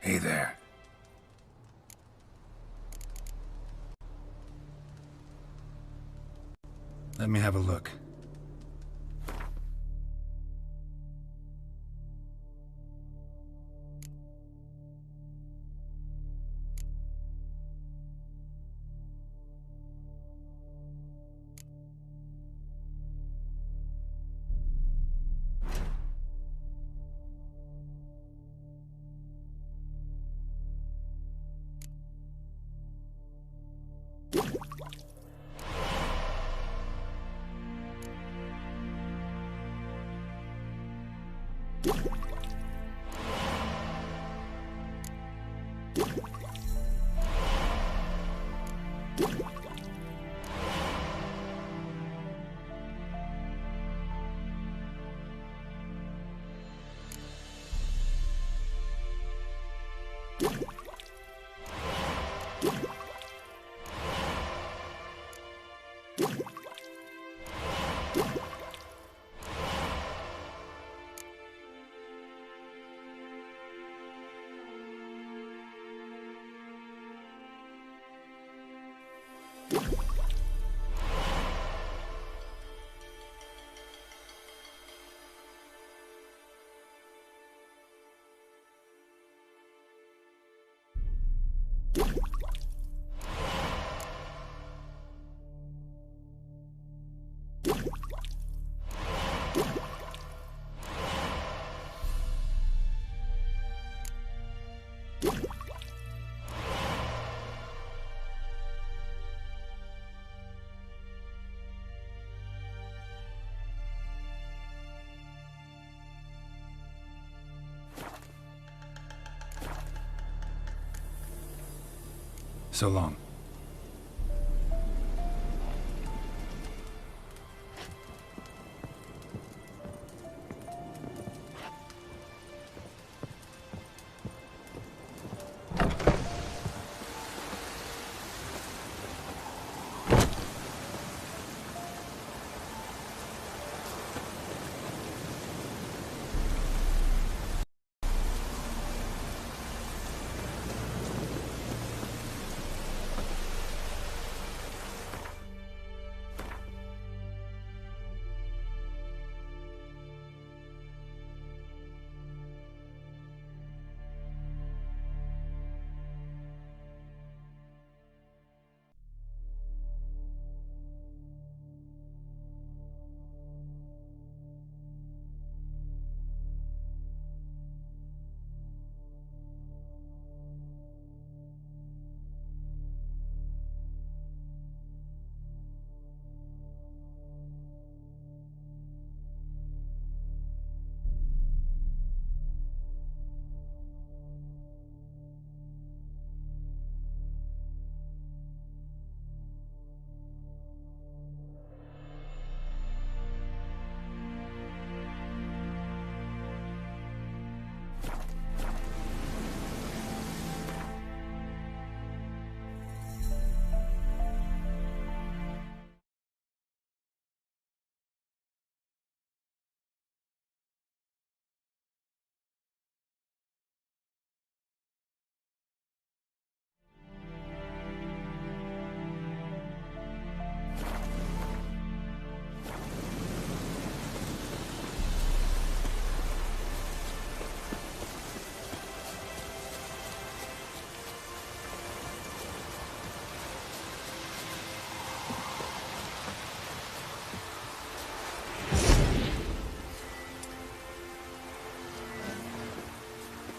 Hey there. Let me have a look. So long.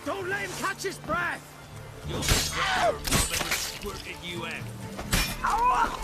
Don't let him catch his breath! You'll remember squirted you out.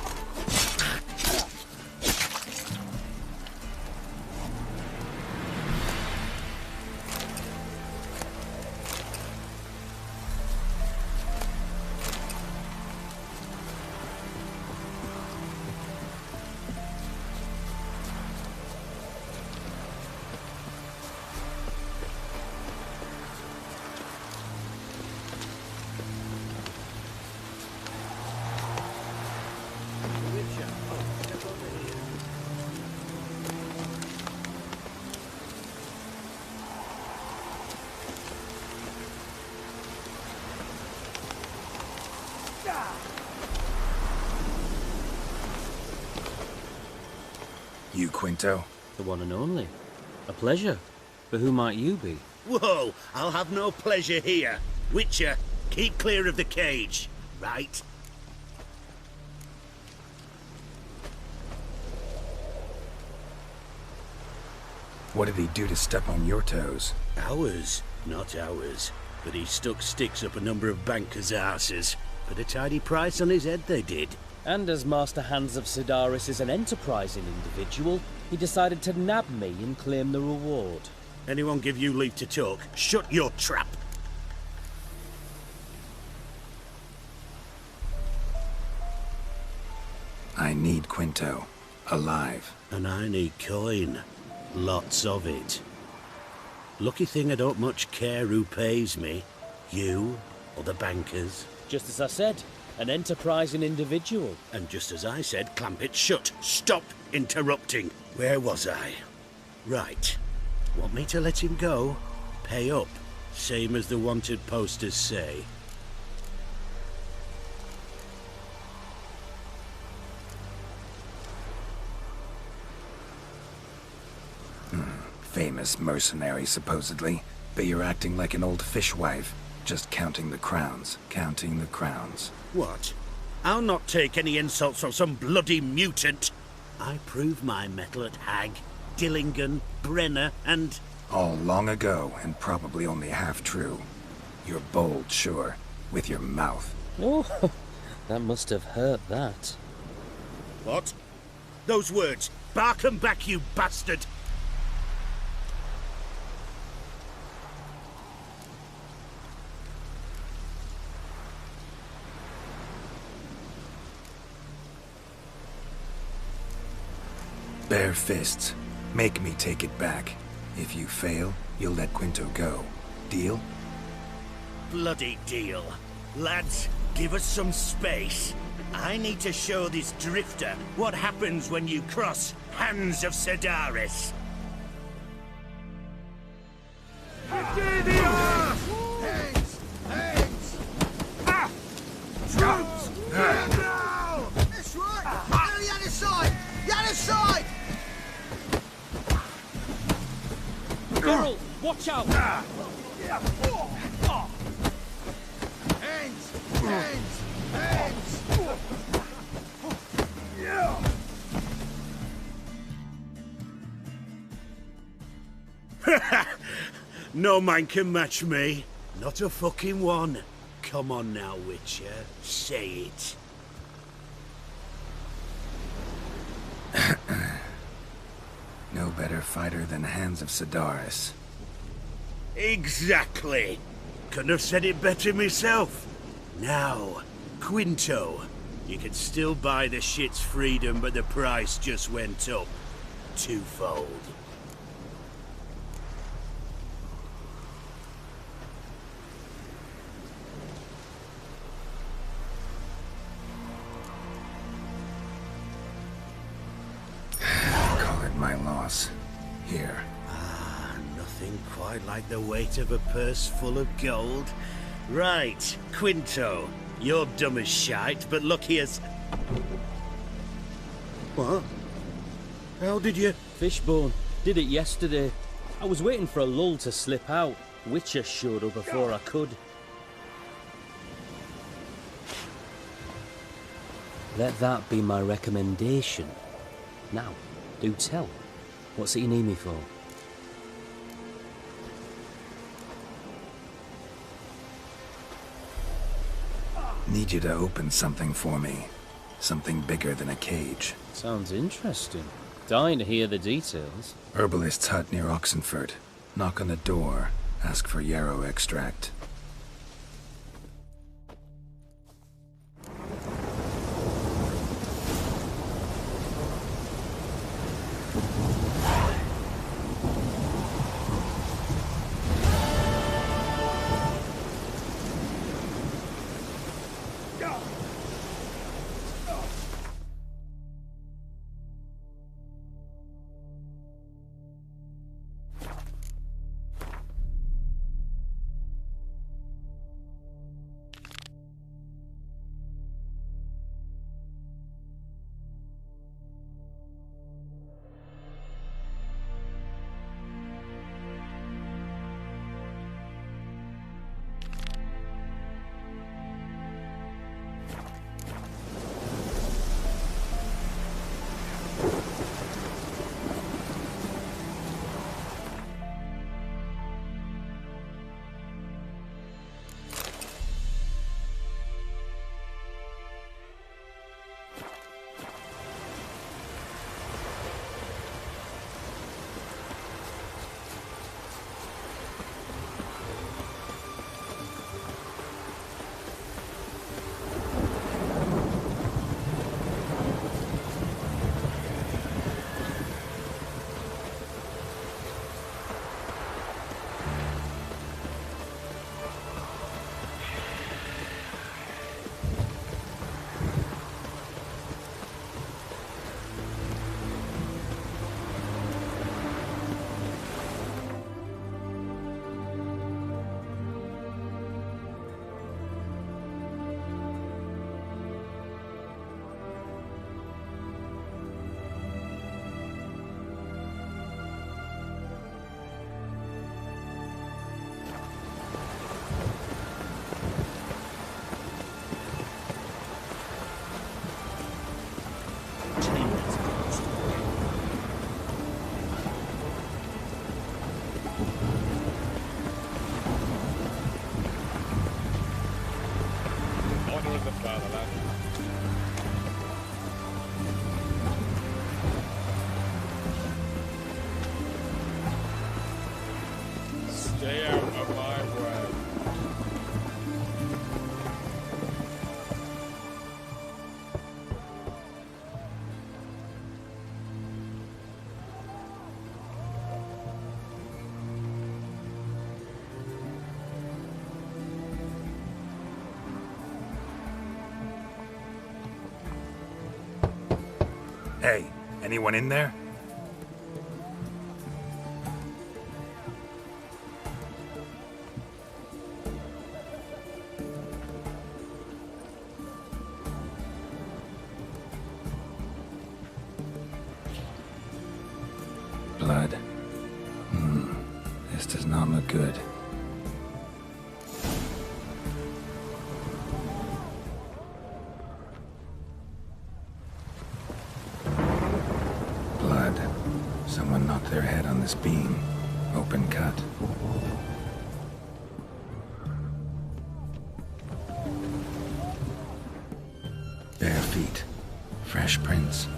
You Quinto? The one and only. A pleasure. But who might you be? Whoa, I'll have no pleasure here. Witcher, keep clear of the cage, right? What did he do to step on your toes? Ours, not ours. But he stuck sticks up a number of bankers' arses. Put a tidy price on his head, they did. And as Master Hans of Sidaris is an enterprising individual, he decided to nab me and claim the reward. Anyone give you leave to talk? Shut your trap! I need Quinto. Alive. And I need coin. Lots of it. Lucky thing I don't much care who pays me. You or the bankers. Just as I said, an enterprising individual. And just as I said, clamp it shut. Stop interrupting. Where was I? Right. Want me to let him go? Pay up. Same as the wanted posters say. Famous mercenary, supposedly. But you're acting like an old fishwife. Just counting the crowns. Counting the crowns. What? I'll not take any insults from some bloody mutant. I prove my mettle at Hag, Dillingen, Brenner, and... All long ago, and probably only half true. You're bold, sure. With your mouth. Oh, that must have hurt that. What? Those words. Bark 'em back, you bastard! Bare fists. Make me take it back. If you fail, you'll let Quinto go. Deal? Bloody deal. Lads, give us some space. I need to show this drifter what happens when you cross Hans of Sidaris. Hands! Hands! Ah! Troops! No! That's right! Now the other side! The other side! Geralt, watch out! Hands! Hands! Hands! No man can match me. Not a fucking one. Come on now, Witcher. Say it. No better fighter than Hans of Sidaris. Exactly. Couldn't have said it better myself. Now, Quinto. You could still buy the shit's freedom, but the price just went up. Twofold. Call it my loss. Here. Nothing quite like the weight of a purse full of gold. Right, Quinto. You're dumb as shite, but lucky as... What? How did you... Fishbone. Did it yesterday. I was waiting for a lull to slip out. Witcher showed up before I could. Let that be my recommendation. Now, do tell. What's it you need me for? Need you to open something for me. Something bigger than a cage. Sounds interesting. Dying to hear the details. Herbalist's hut near Oxenfurt. Knock on the door. Ask for yarrow extract. spada, lad. Stay out of my way. Hey, anyone in there? Blood. This does not look good. Blood. Someone knocked their head on this beam. Open cut. Bare feet. Fresh prints.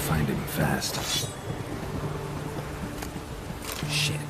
Find him fast. Shit.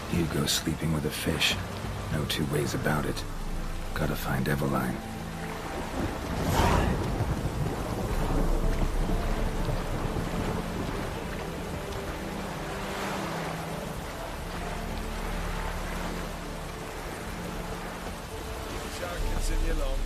Hugo sleeping with a fish. No two ways about it. Gotta find Eveline. Shark can send you along.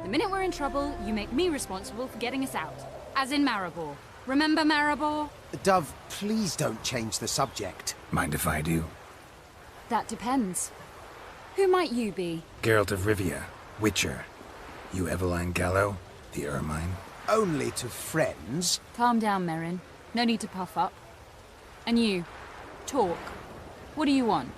The minute we're in trouble, you make me responsible for getting us out. As in Maribor. Remember Maribor? Dove, please don't change the subject. Mind if I do? That depends. Who might you be? Geralt of Rivia, Witcher. You Eveline Gallo, the Ermine? Only to friends. Calm down, Merrin. No need to puff up. And you, talk. What do you want?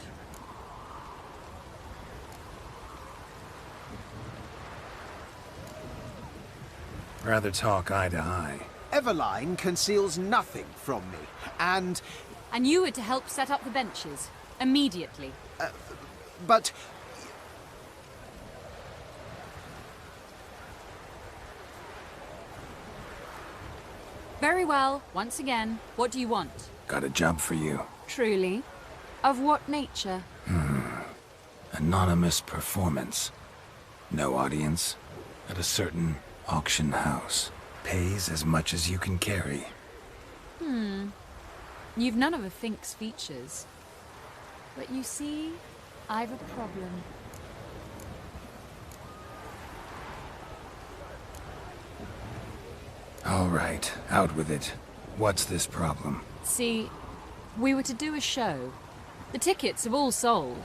Rather talk eye to eye. Eveline conceals nothing from me, and... And you were to help set up the benches. Immediately. but... Very well. Once again, what do you want? Got a job for you. Truly? Of what nature? Anonymous performance. No audience. At a certain auction house. Pays as much as you can carry. You've none of a Fink's features. But you see, I've a problem. All right, out with it. What's this problem? See, we were to do a show. The tickets have all sold.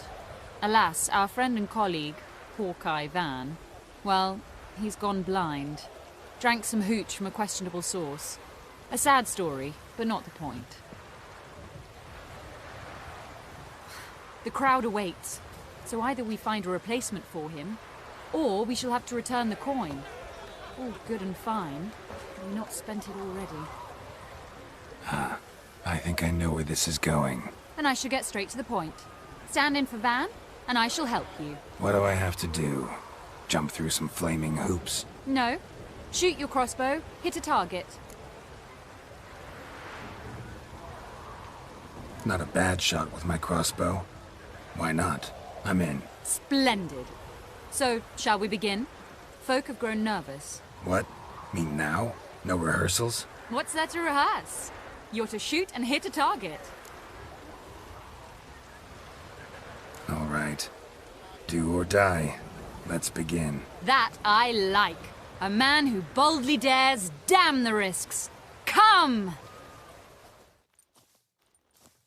Alas, our friend and colleague, Hawkeye Van, well, he's gone blind. Drank some hooch from a questionable source. A sad story, but not the point. The crowd awaits, so either we find a replacement for him, or we shall have to return the coin. All good and fine, but we've not spent it already. I think I know where this is going. Then I shall get straight to the point. Stand in for Van, and I shall help you. What do I have to do? Jump through some flaming hoops? No. Shoot your crossbow, hit a target. Not a bad shot with my crossbow. Why not? I'm in. Splendid. So, shall we begin? Folk have grown nervous. What? Me now? No rehearsals? What's there to rehearse? You're to shoot and hit a target. All right. Do or die. Let's begin. That I like. A man who boldly dares, damn the risks. Come!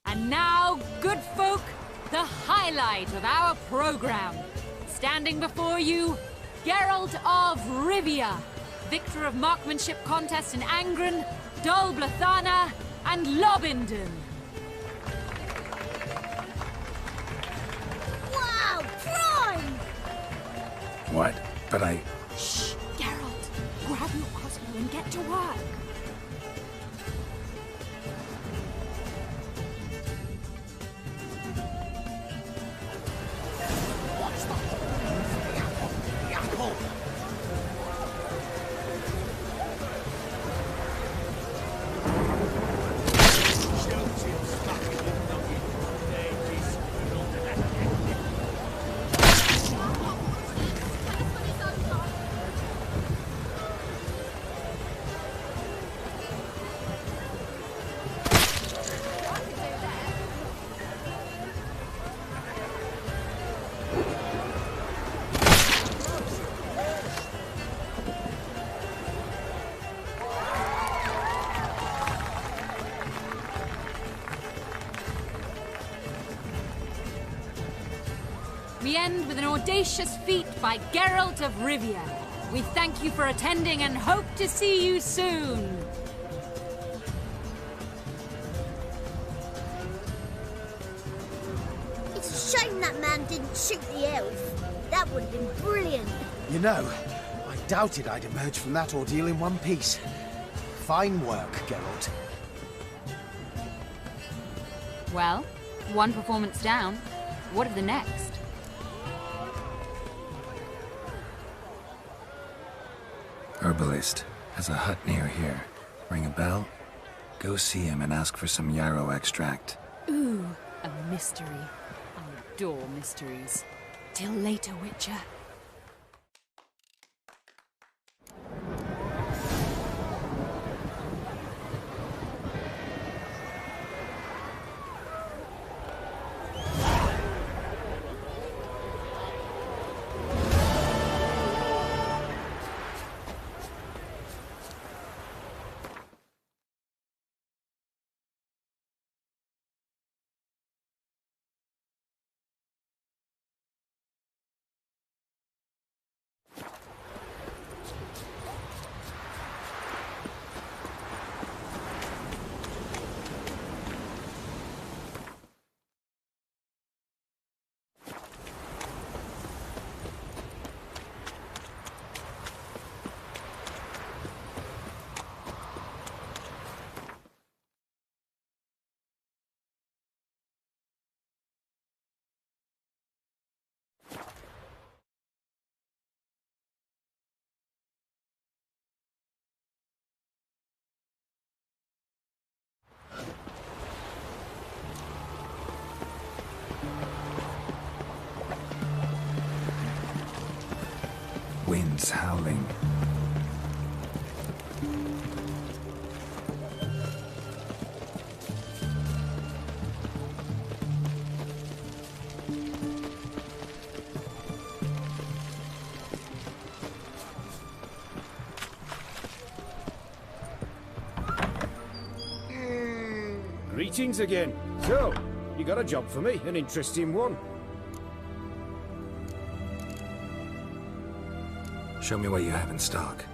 And now, good folk, the highlight of our program. Standing before you, Geralt of Rivia, victor of marksmanship contests in Angren, Dol Blathana, and Lobindon. Wow, prime! What? But I... Shh, Geralt, grab your crossbow and get to work. We end with an audacious feat by Geralt of Rivia. We thank you for attending and hope to see you soon. It's a shame that man didn't shoot the elf. That would have been brilliant. You know, I doubted I'd emerge from that ordeal in one piece. Fine work, Geralt. Well, one performance down. What of the next? Herbalist has a hut near here. Ring a bell? Go see him and ask for some yarrow extract. Ooh, a mystery. I adore mysteries. Till later, Witcher. Wind's howling. Greetings again. So, you got a job for me, an interesting one. Show me what you have in stock.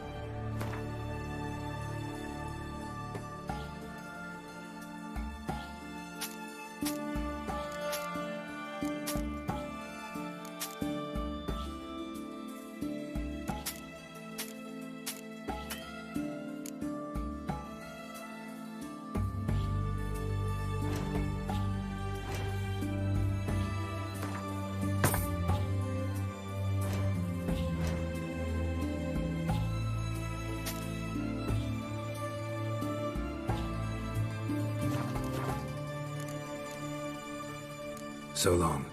So long.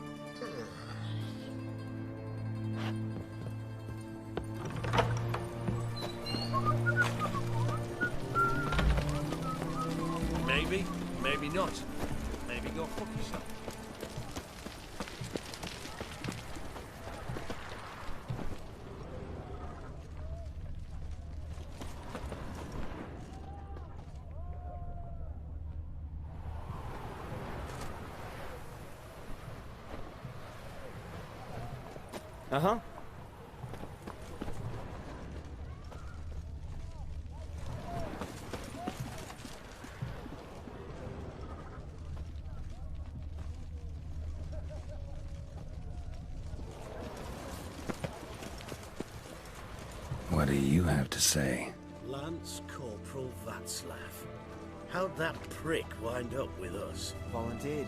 Maybe, maybe not. Maybe go fuck yourself. Uh-huh. What do you have to say? Lance Corporal Václav. How'd that prick wind up with us? Volunteered.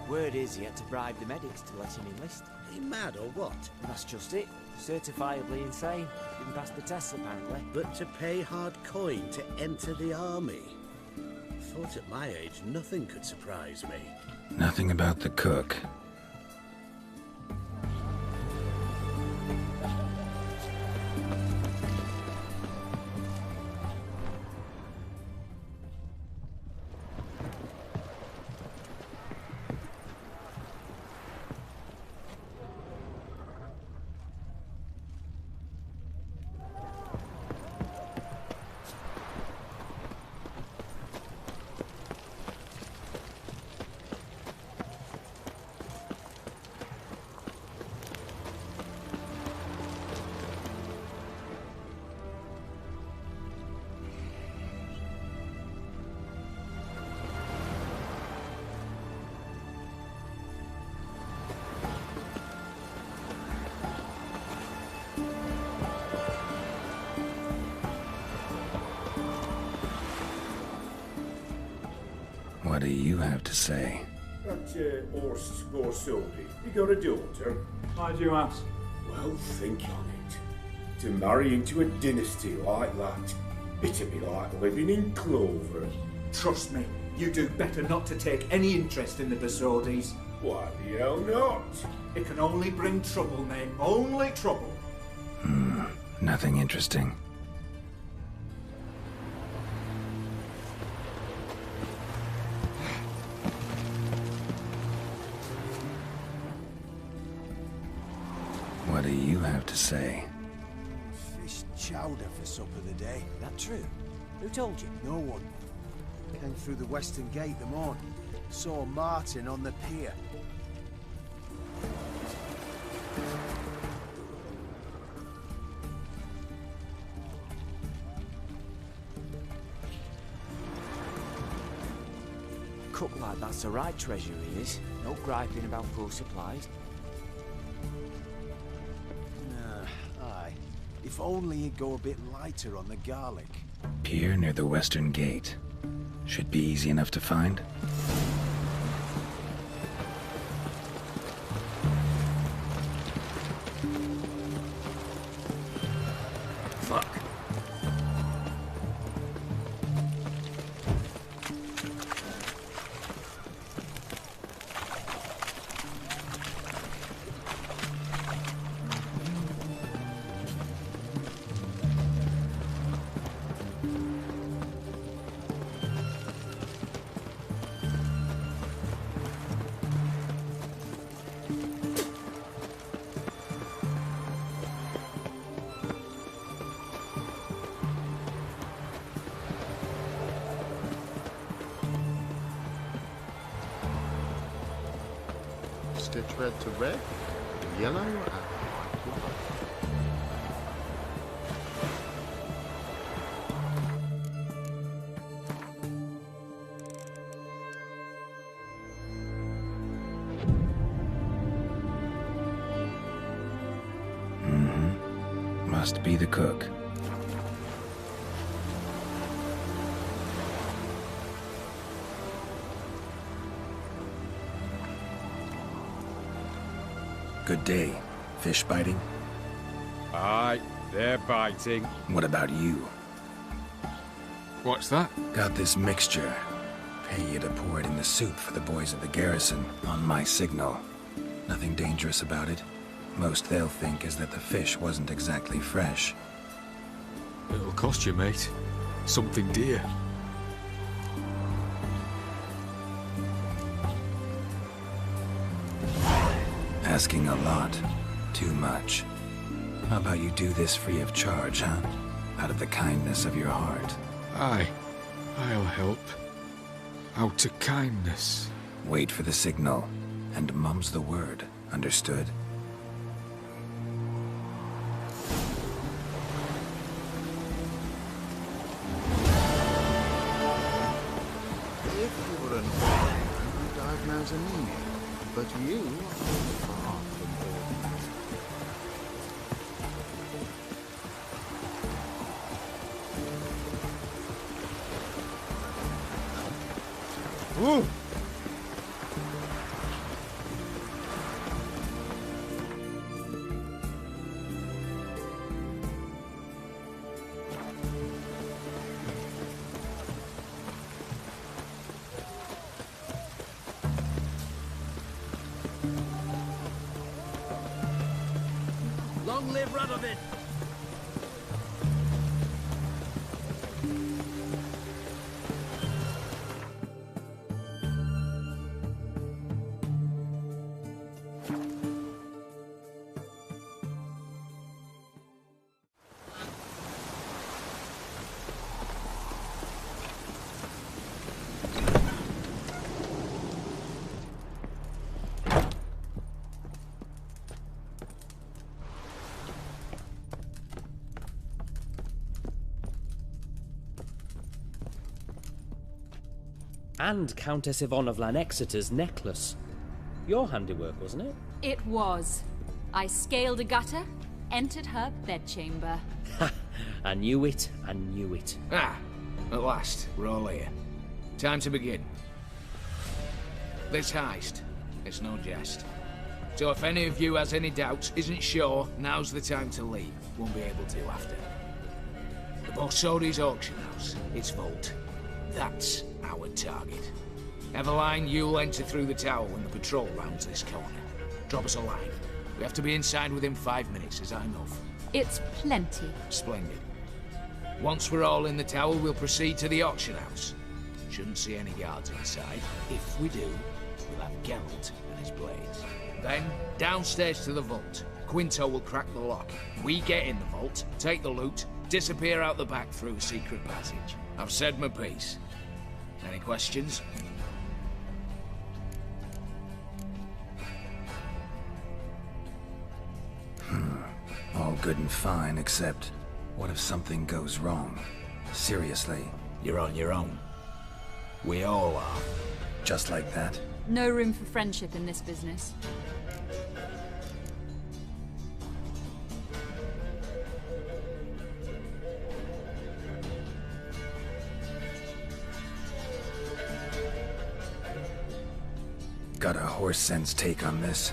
Word is he had to bribe the medics to let him enlist. He mad or what? That's just it. Certifiably insane. Didn't pass the tests, apparently. But to pay hard coin to enter the army? Thought at my age nothing could surprise me. Nothing about the cook. What do you have to say? That horse Scorsone, you got a daughter? Why'd you ask? Well, think on it. To marry into a dynasty like that, it'd be like living in clover. Trust me, you do better not to take any interest in the Besodis. Why the hell not? It can only bring trouble, mate. Only trouble. Nothing interesting. What do you have to say? Fish chowder for supper the day. That true? Who told you? No one. Came through the western gate the morning. Saw Martin on the pier. Cook like that's the right treasure he is. No griping about poor supplies. Aye. If only he'd go a bit lighter on the garlic. Pier near the western gate. Should be easy enough to find. Fuck. stitch red to red, yellow and white to white. Must be the cook. Good day. Fish biting? Aye, they're biting. What about you? What's that? Got this mixture. Pay you to pour it in the soup for the boys of the garrison on my signal. Nothing dangerous about it. Most they'll think is that the fish wasn't exactly fresh. It'll cost you, mate. Something dear. Asking a lot. Too much. How about you do this free of charge, huh? Out of the kindness of your heart. Aye, I'll help. Out of kindness. Wait for the signal, and mum's the word. Understood? If you were an ordinary man, you'd diagnose anemia. But you are far from ordinary. Ooh! Long live Radovid! And Countess Yvonne of Lanexeter's necklace. Your handiwork, wasn't it? It was. I scaled a gutter, entered her bedchamber. Ha! I knew it, I knew it. Ah, at last, we're all here. Time to begin. This heist, it's no jest. So if any of you has any doubts, isn't sure, now's the time to leave. Won't be able to after. The Borsodi's auction house, its vault. That's our target. Eveline, you'll enter through the tower when the patrol rounds this corner. Drop us a line. We have to be inside within 5 minutes, is that enough? It's plenty. Splendid. Once we're all in the tower, we'll proceed to the auction house. Shouldn't see any guards inside. If we do, we'll have Geralt and his blades. Then, downstairs to the vault. Quinto will crack the lock. We get in the vault, take the loot, disappear out the back through a secret passage. I've said my piece. Any questions? All good and fine, except what if something goes wrong? Seriously. You're on your own. We all are. Just like that? No room for friendship in this business. Got a horse sense take on this.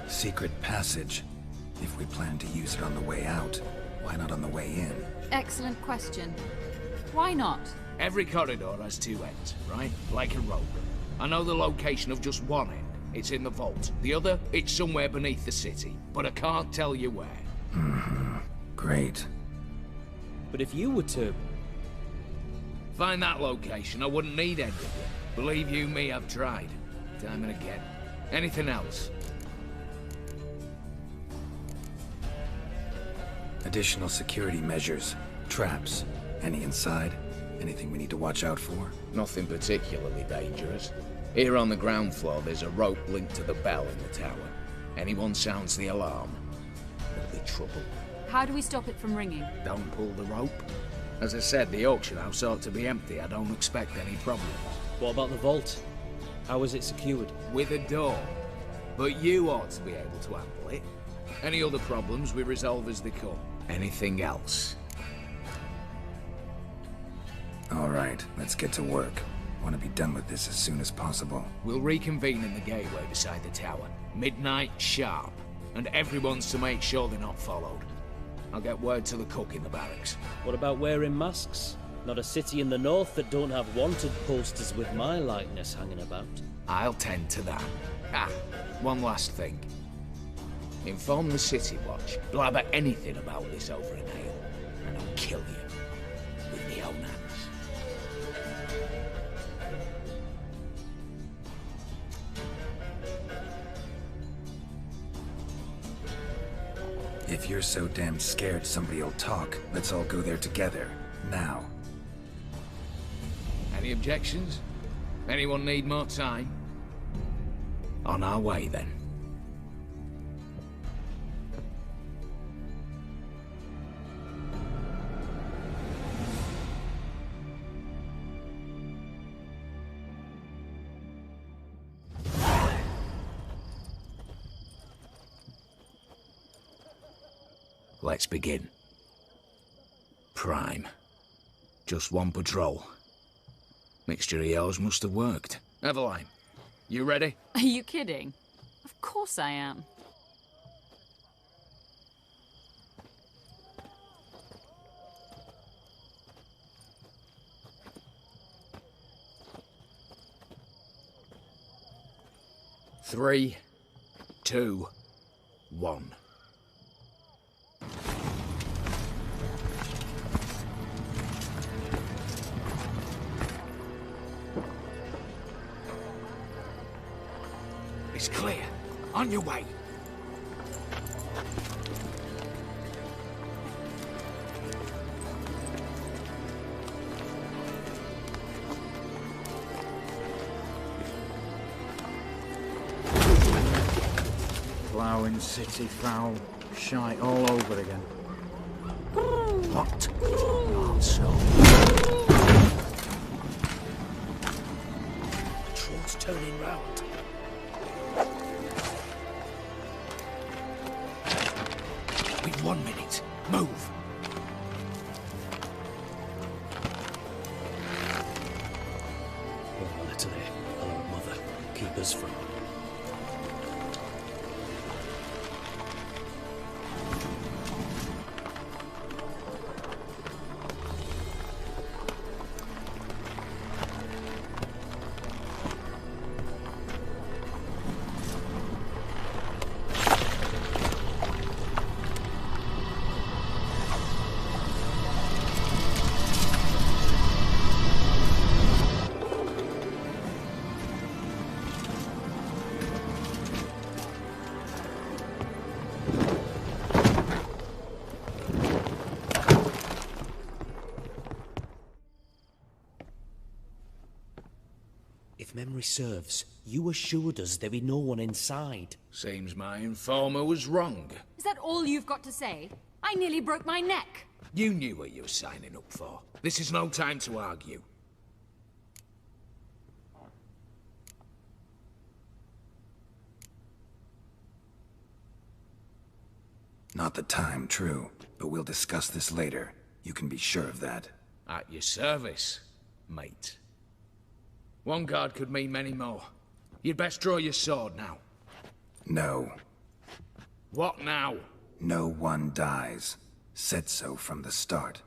Secret passage. If we plan to use it on the way out, why not on the way in? Excellent question. Why not? Every corridor has two ends, right? Like a rope. I know the location of just one end. It's in the vault. The other, it's somewhere beneath the city. But I can't tell you where. Mm-hmm. Great. But if you were to... find that location, I wouldn't need any of you. Believe you me, I've tried. Time and again. Anything else? Additional security measures. Traps. Any inside? Anything we need to watch out for? Nothing particularly dangerous. Here on the ground floor, there's a rope linked to the bell in the tower. Anyone sounds the alarm, there'll be trouble. How do we stop it from ringing? Don't pull the rope. As I said, the auction house ought to be empty. I don't expect any problems. What about the vault? How is it secured? With a door. But you ought to be able to handle it. Any other problems we resolve as they come. Anything else? All right, let's get to work. Want to be done with this as soon as possible. We'll reconvene in the gateway beside the tower. Midnight sharp. And everyone's to make sure they're not followed. I'll get word to the cook in the barracks. What about wearing masks? Not a city in the north that don't have wanted posters with my likeness hanging about. I'll tend to that. Ah, one last thing. Inform the City Watch. Blabber anything about this over an ale, and I'll kill you with my own hands. If you're so damn scared somebody'll talk, let's all go there together. Now. Any objections? Anyone need more time? On our way, then. Let's begin. Prime. Just one patrol. Mixture of yours must have worked. Eveline, you ready? Are you kidding? Of course I am. Three, two, one. It's clear. On your way. Ploughing city foul. Shite all over again. What? Also. Patrol's turning round. We've 1 minute. Move. Oh, Natalie, hello, mother. Keep us from. If memory serves, you assured us there be no one inside. Seems my informer was wrong. Is that all you've got to say? I nearly broke my neck. You knew what you were signing up for. This is no time to argue. Not the time, true. But we'll discuss this later. You can be sure of that. At your service, mate. One guard could mean many more. You'd best draw your sword now. No. What now? No one dies. Said so from the start.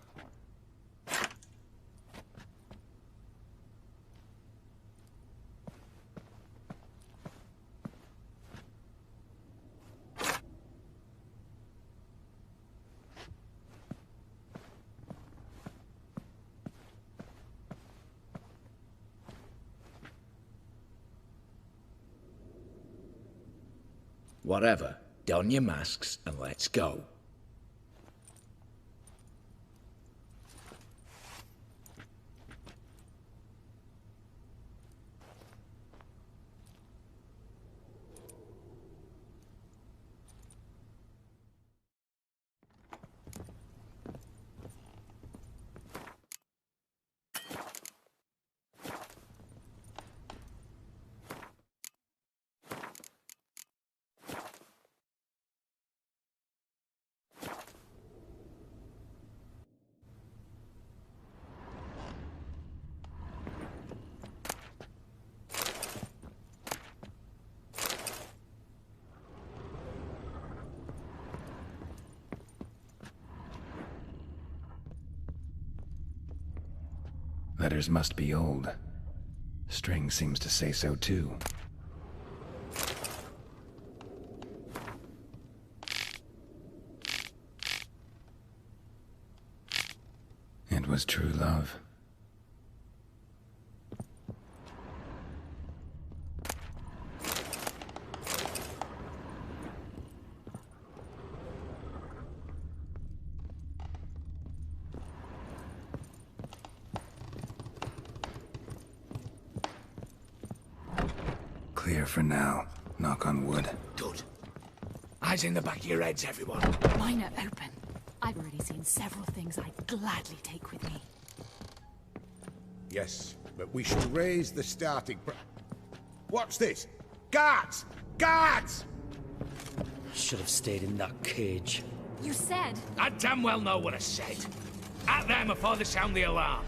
Whatever. Don your masks and let's go. letters must be old. String seems to say so too. It was true love. Clear for now. Knock on wood. Good. Eyes in the back of your heads, everyone. Mine are open. I've already seen several things I'd gladly take with me. Yes, but we should raise the starting What's this? Guards! Guards! Should have stayed in that cage. You said... I damn well know what I said. At them before they sound the alarm.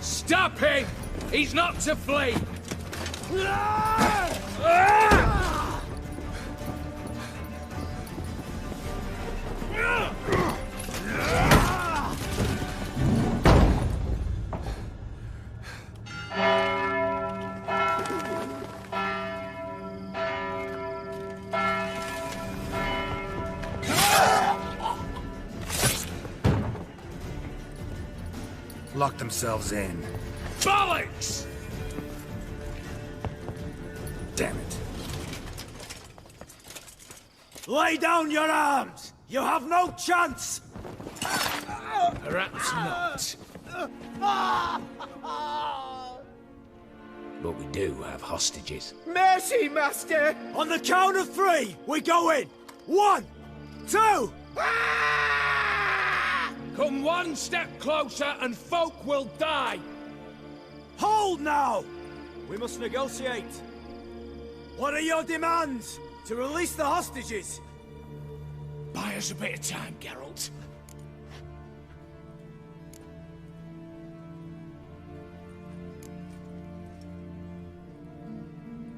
Stop him! He's not to flee! Lock themselves in. Bollocks! Damn it. Lay down your arms! You have no chance! Perhaps not. But we do have hostages. Mercy, Master! On the count of 3, we go in! 1, 2... Come one step closer and folk will die! Hold now! We must negotiate. What are your demands? To release the hostages? Buy us a bit of time, Geralt.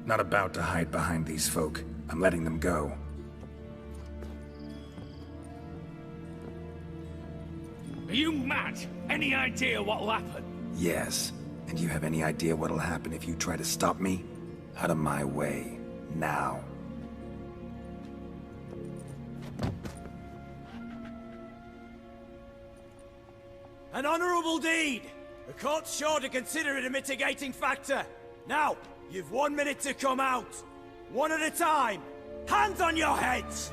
Not about to hide behind these folk. I'm letting them go. Are you mad? Any idea what'll happen? Yes. And you have any idea what'll happen if you try to stop me? Out of my way. Now. An honorable deed! The court's sure to consider it a mitigating factor. Now, you've 1 minute to come out. One at a time. Hands on your heads!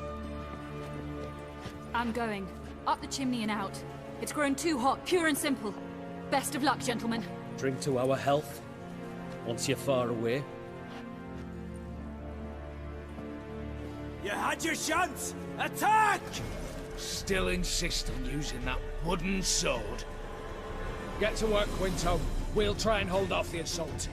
I'm going. Up the chimney and out. It's grown too hot, pure and simple. Best of luck, gentlemen. Drink to our health. Once you're far away. You had your chance! Attack! Still insist on using that wooden sword? Get to work, Quinto. We'll try and hold off the assault.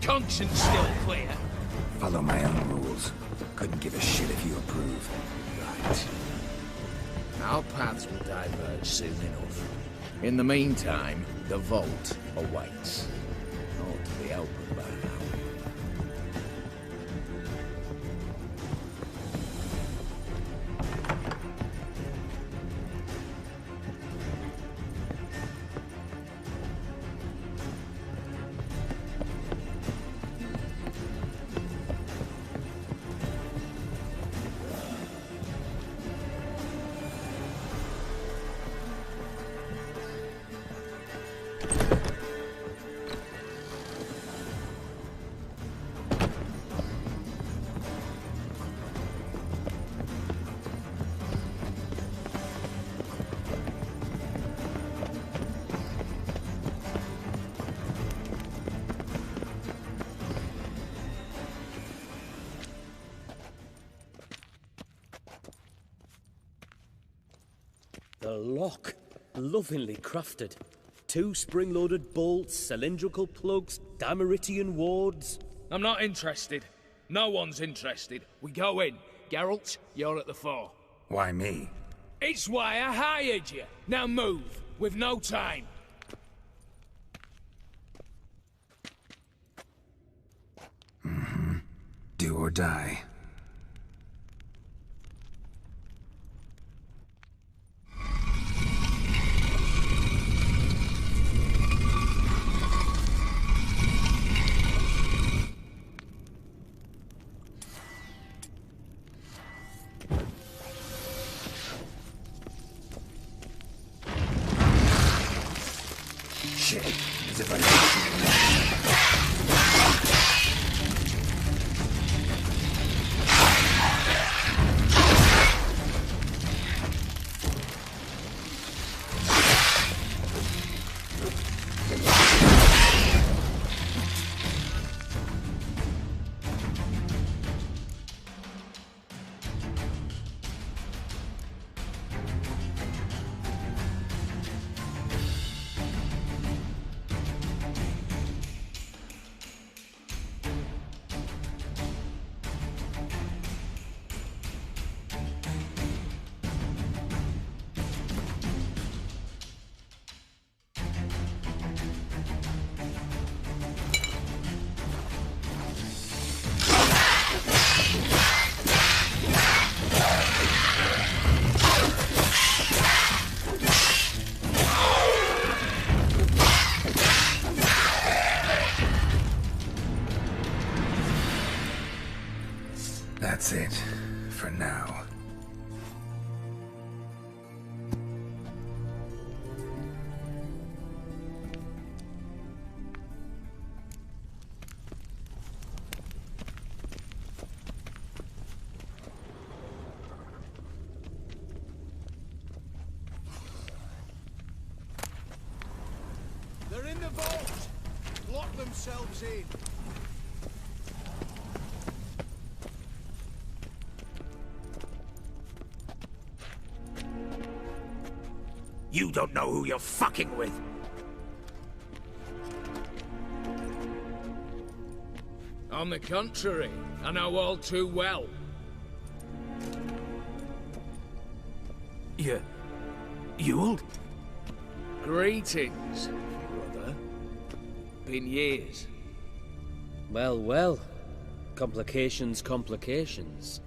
conscience still clear? Follow my own rules. Couldn't give a shit if you approve. Right. Our paths will diverge soon enough. In the meantime, the vault awaits. Ought to be open by now. The lock. Lovingly crafted. 2 spring-loaded bolts, cylindrical plugs, Dameritian wards. I'm not interested. No one's interested. We go in. Geralt, you're at the fore. Why me? It's why I hired you. Now move. We've no time. Do or die. Shit, as if I That's it, for now. They're in the vault! Lock themselves in. You don't know who you're fucking with. On the contrary, I know all too well. Ewald? Greetings, brother. Been years. Well, well. Complications, complications.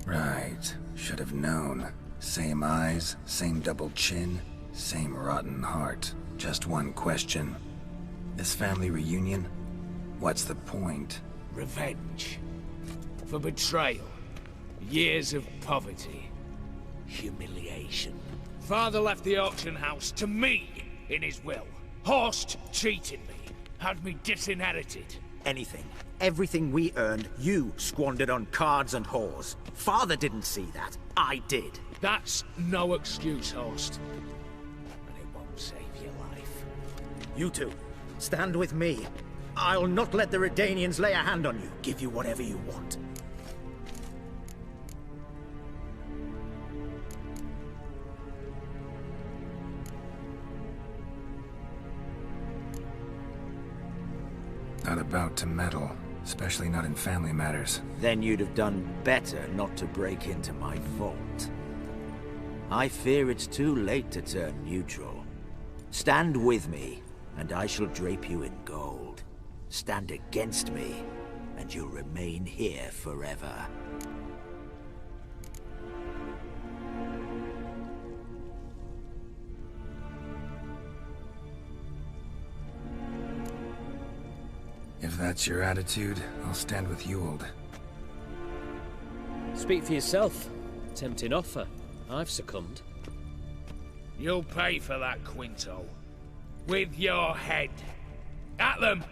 Right. Should have known. Same eyes, same double chin, same rotten heart. Just one question. This family reunion? What's the point? Revenge. For betrayal. Years of poverty. Humiliation. Father left the auction house to me in his will. Horst cheated me. Had me disinherited. Anything. Everything we earned, you squandered on cards and whores. Father didn't see that. I did. That's no excuse, Horst. And it won't save your life. You two, stand with me. I'll not let the Redanians lay a hand on you. Give you whatever you want. Not about to meddle, especially not in family matters. Then you'd have done better not to break into my vault. I fear it's too late to turn neutral. Stand with me, and I shall drape you in gold. Stand against me, and you'll remain here forever. If that's your attitude, I'll stand with Ewald. Speak for yourself. Tempting offer. I've succumbed. You'll pay for that, Quinto. With your head. At them!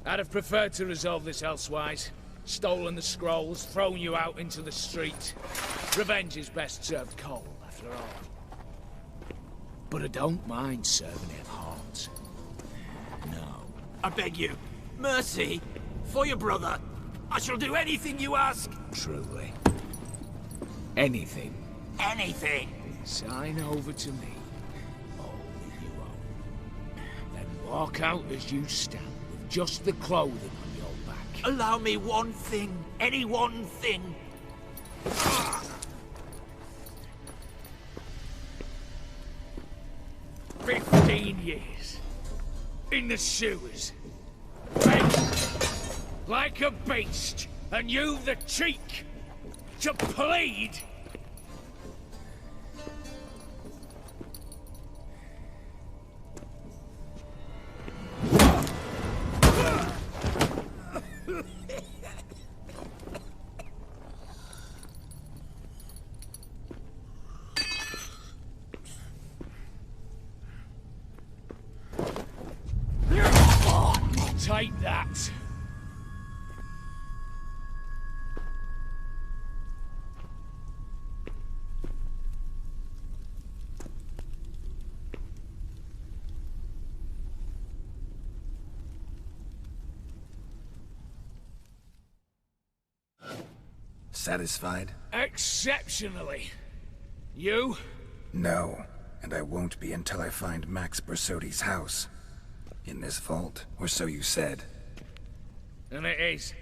I'd have preferred to resolve this elsewise. Stolen the scrolls, thrown you out into the street. Revenge is best served cold, after all. But I don't mind serving it hot. No. I beg you, mercy, for your brother. I shall do anything you ask. Truly. Anything. Anything. Sign over to me. All that you own. Then walk out as you stand. Just the clothing on your back. Allow me one thing. Any one thing. 15 years. In the sewers. Begging. Like a beast. And you've the cheek to plead. Take that. Satisfied? Exceptionally. You? No, and I won't be until I find Max Bersodi's house. In this vault, or so you said. And it is.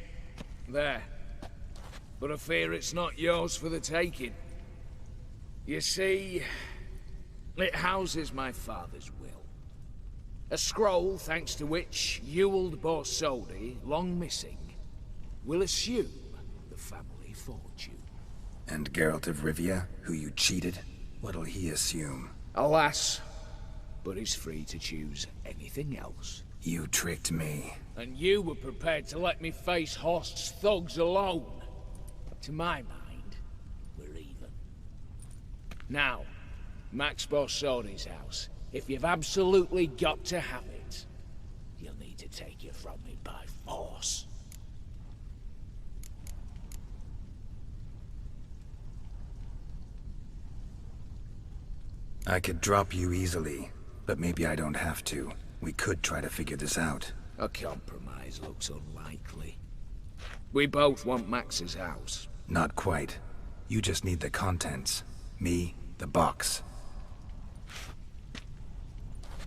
There. But I fear it's not yours for the taking. You see, it houses my father's will. A scroll thanks to which Ewald Borsodi, long missing, will assume the family fortune. And Geralt of Rivia, who you cheated, what'll he assume? Alas, but he's free to choose anything else. You tricked me. And you were prepared to let me face Horst's thugs alone. To my mind, we're even. Now, Max Borsodi's house. If you've absolutely got to have it, you'll need to take it from me by force. I could drop you easily, but maybe I don't have to. We could try to figure this out. A compromise looks unlikely. We both want Max's house. Not quite. You just need the contents. Me, the box.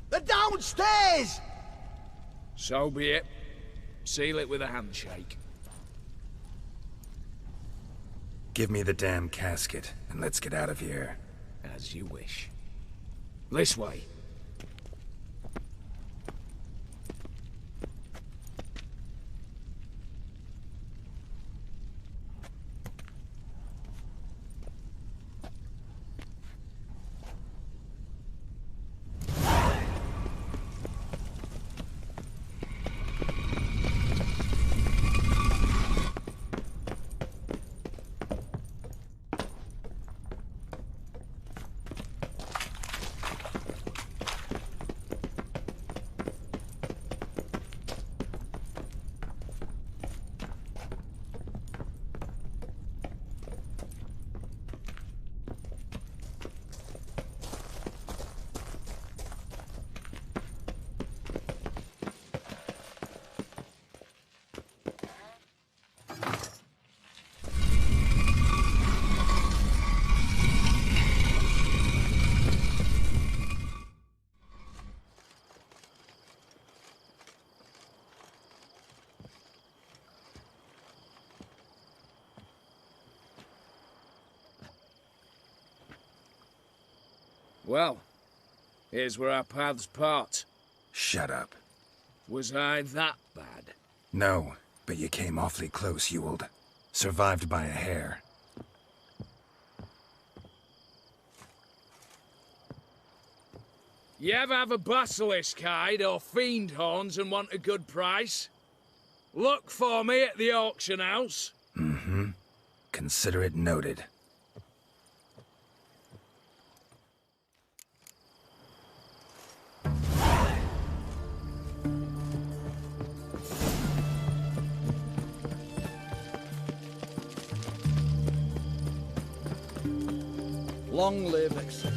They're downstairs! So be it. Seal it with a handshake. Give me the damn casket, and let's get out of here. As you wish. This way. Well, here's where our paths part. Shut up. Was I that bad? No, but you came awfully close, Ewald. Survived by a hair. You ever have a basilisk hide or fiend horns and want a good price? Look for me at the auction house. Mm-hmm. Consider it noted. Long live Exodus.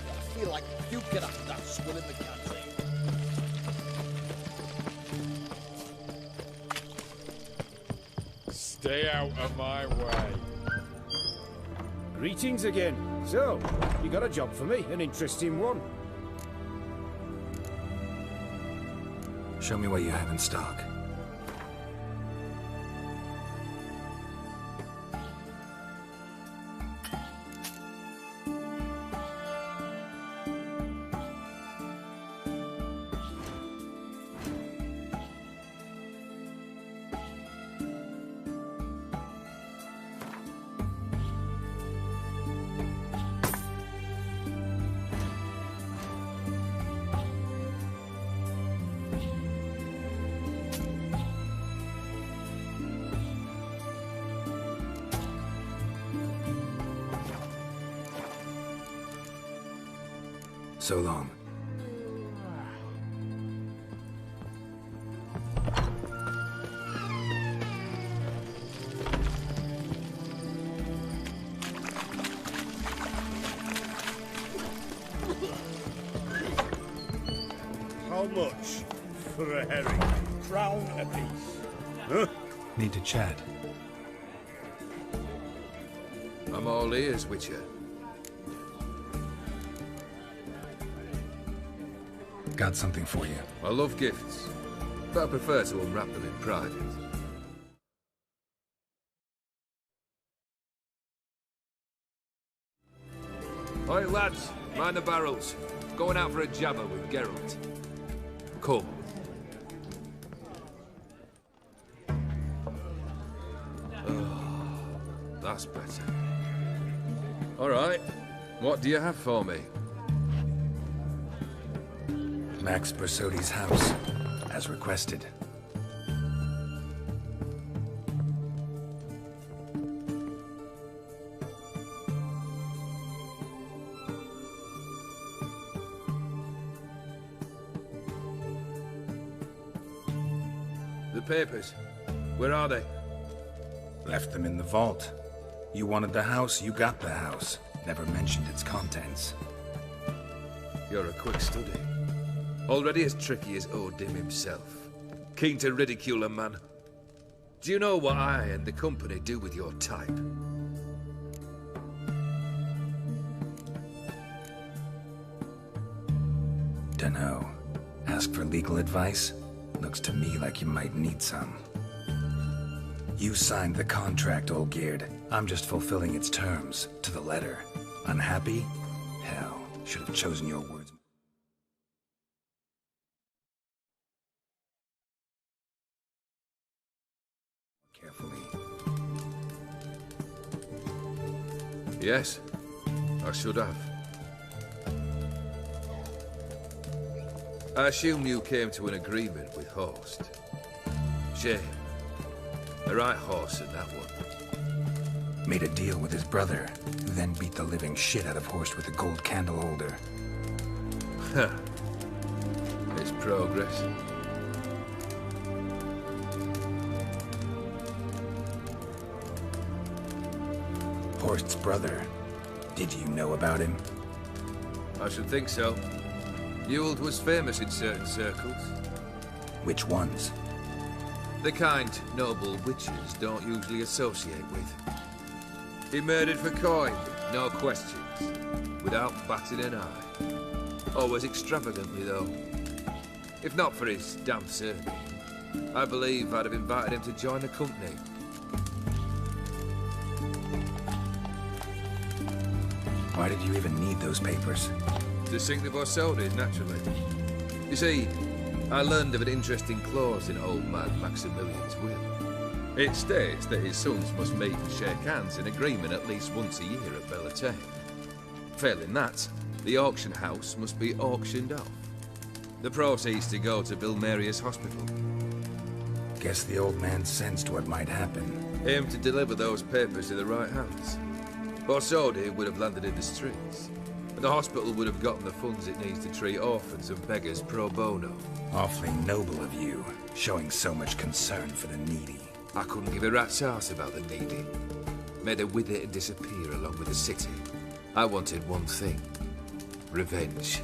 I feel like you get after that swill in the canteen. Stay out of my way. Greetings again. So, you got a job for me, an interesting one. Show me what you have in stock. So long. How much for a herring? Crown apiece. Huh? Need to chat. I'm all ears, Witcher. Got something for you. I love gifts, but I prefer to unwrap them in private. Oi, lads, mind the barrels. Going out for a jabber with Geralt. Come. Oh, that's better. All right, what do you have for me? Max Bersodi's house, as requested. The papers, where are they? Left them in the vault. You wanted the house, you got the house. Never mentioned its contents. You're a quick study. Already as tricky as Odin himself. Keen to ridicule a man. Do you know what I and the company do with your type? Dunno. Ask for legal advice? Looks to me like you might need some. You signed the contract, Olgierd. I'm just fulfilling its terms, to the letter. Unhappy? Hell, should have chosen your words. Carefully. Yes, I should have. I assume you came to an agreement with Horst. Shame. A right horse in that one. Made a deal with his brother, who then beat the living shit out of Horst with a gold candle holder. Huh. It's progress. Horst's brother. Did you know about him? I should think so. Ewald was famous in certain circles. Which ones? The kind noble witches don't usually associate with. He murdered for coin, no questions, without batting an eye. Always extravagantly, though. If not for his damn surname, I believe I'd have invited him to join the company. Why did you even need those papers? To sink the Borsodis, naturally. You see, I learned of an interesting clause in old man Maximilian's will. It states that his sons must meet and shake hands in agreement at least once a year at Bellatane. Failing that, the auction house must be auctioned off. The proceeds to go to Bill Marius Hospital. Guess the old man sensed what might happen. Aimed to deliver those papers to the right hands. Borsodi would have landed in the streets, and the hospital would have gotten the funds it needs to treat orphans and beggars pro bono. Awfully noble of you, showing so much concern for the needy. I couldn't give a rat's ass about the needy. Made her with it and disappear along with the city. I wanted one thing. Revenge.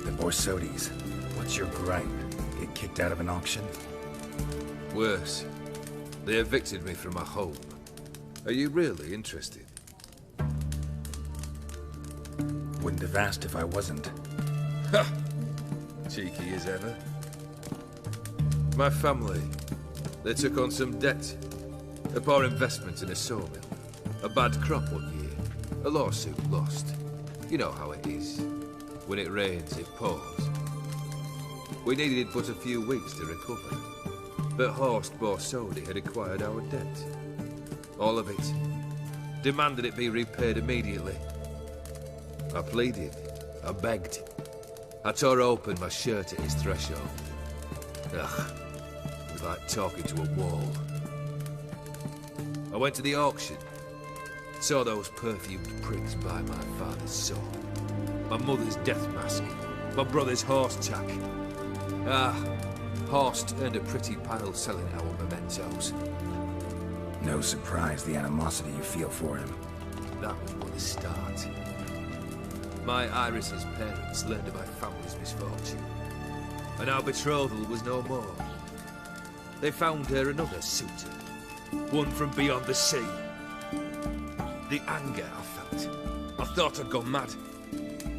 The Borsodis. What's your gripe? Get kicked out of an auction? Worse. They evicted me from my home. Are you really interested? Wouldn't have asked if I wasn't. Ha! Cheeky as ever. My family, they took on some debt. A poor investment in a sawmill. A bad crop one year. A lawsuit lost. You know how it is. When it rains, it pours. We needed but a few weeks to recover. But Horst Borsodi had acquired our debt. All of it. Demanded it be repaid immediately. I pleaded. I begged. I tore open my shirt at his threshold. Ugh. It was like talking to a wall. I went to the auction. Saw those perfumed pricks buy my father's sword. My mother's death mask. My brother's horse tack. Horst earned a pretty pile selling our mementos. No surprise the animosity you feel for him. That was but the start. My Iris's parents learned of my family's misfortune. And our betrothal was no more. They found her another suitor. One from beyond the sea. The anger I felt. I thought I'd gone mad.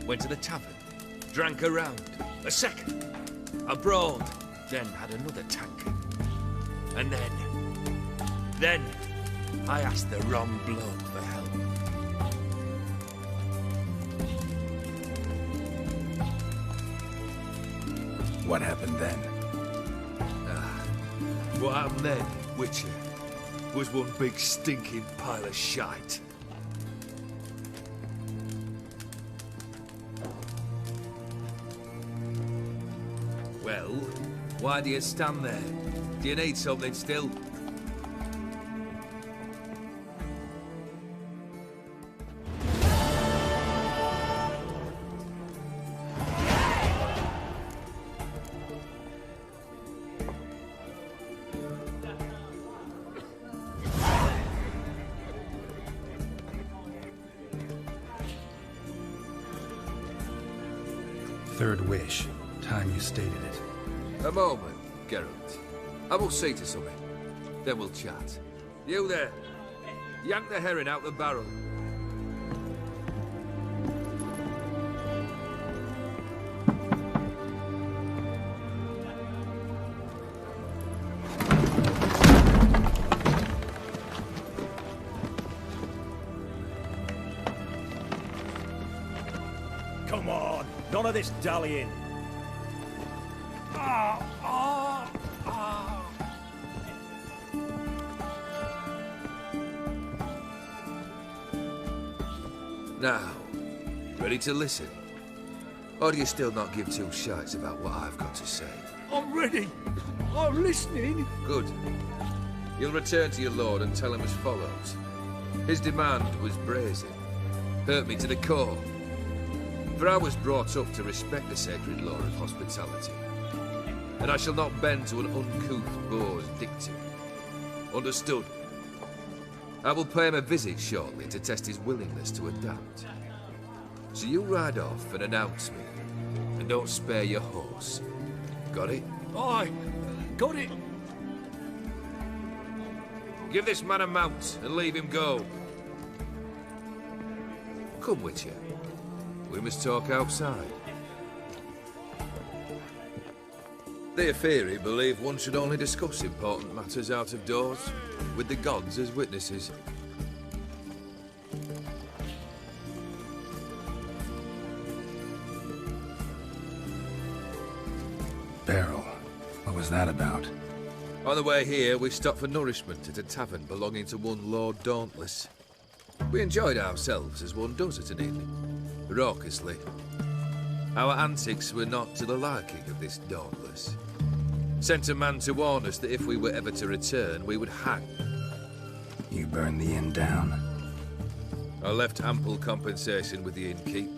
Went to the tavern. Drank a round. A second. I brawled. Then had another tank. And then I asked the wrong bloke for help. What happened then? What happened then, Witcher, was one big stinking pile of shite. Well, why do you stand there? Do you need something still? Third wish. Time you stated it. A moment, Geralt. I will see to something. Then we'll chat. You there. Yank the herring out the barrel. Come on, none of this dallying. Now, ready to listen? Or do you still not give two shites about what I've got to say? I'm ready. I'm listening. Good. You'll return to your lord and tell him as follows. His demand was brazen. Hurt me to the core. For I was brought up to respect the sacred law of hospitality. And I shall not bend to an uncouth boor's dictum. Understood? I will pay him a visit shortly to test his willingness to adapt. So you ride off and announce me, and don't spare your horse. Got it? Aye, got it. Give this man a mount and leave him go. Come, Witcher. We must talk outside. The Aetheri believe one should only discuss important matters out of doors, with the gods as witnesses. Beryl, what was that about? On the way here, we stopped for nourishment at a tavern belonging to one Lord Dauntless. We enjoyed ourselves as one does at an inn, raucously. Our antics were not to the liking of this Dauntless. Sent a man to warn us that if we were ever to return, we would hang. You burned the inn down? I left ample compensation with the innkeep.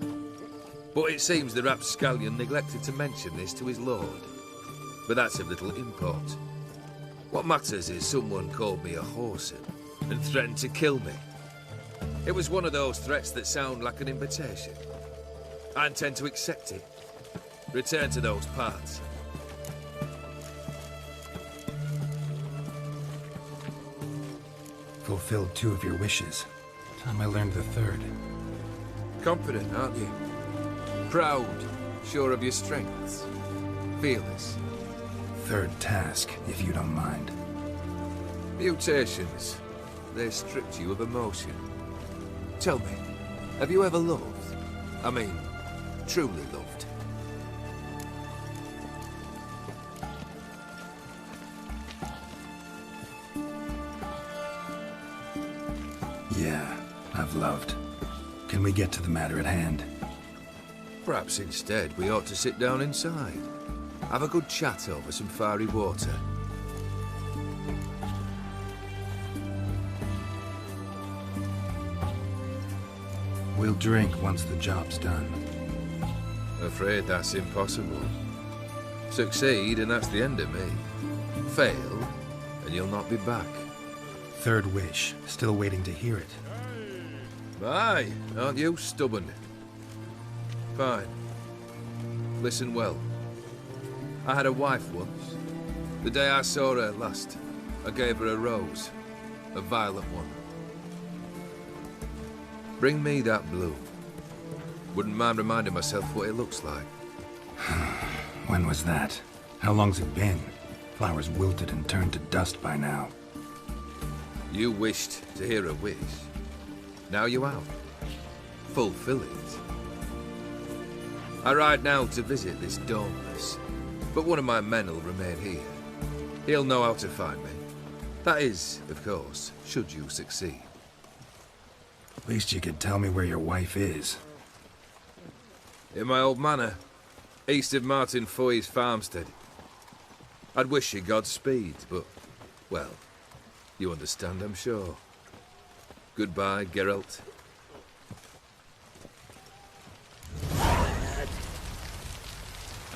But it seems the rapscallion neglected to mention this to his lord. But that's of little import. What matters is someone called me a whoreson and threatened to kill me. It was one of those threats that sound like an invitation. I intend to accept it. Return to those parts. Fulfilled 2 of your wishes. Time I learned the 3rd. Confident, aren't you? Proud, sure of your strengths. Fearless. 3rd task, if you don't mind. Mutations. They stripped you of emotion. Tell me, have you ever loved? I mean, truly loved? Yeah, I've loved. Can we get to the matter at hand? Perhaps instead we ought to sit down inside. Have a good chat over some fiery water. We'll drink once the job's done. Afraid that's impossible. Succeed and that's the end of me. Fail and you'll not be back. 3rd wish. Still waiting to hear it. Aye, aren't you stubborn? Fine. Listen well. I had a wife once. The day I saw her last, I gave her a rose. A violet one. Bring me that blue. Wouldn't mind reminding myself what it looks like. When was that? How long's it been? Flowers wilted and turned to dust by now. You wished to hear a wish. Now you have. Fulfill it. I ride now to visit this Dauntless, but one of my men will remain here. He'll know how to find me. That is, of course, should you succeed. At least you could tell me where your wife is. In my old manor, east of Martin Foy's farmstead. I'd wish you Godspeed, but, well, you understand, I'm sure. Goodbye, Geralt.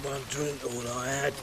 One drink, all I had.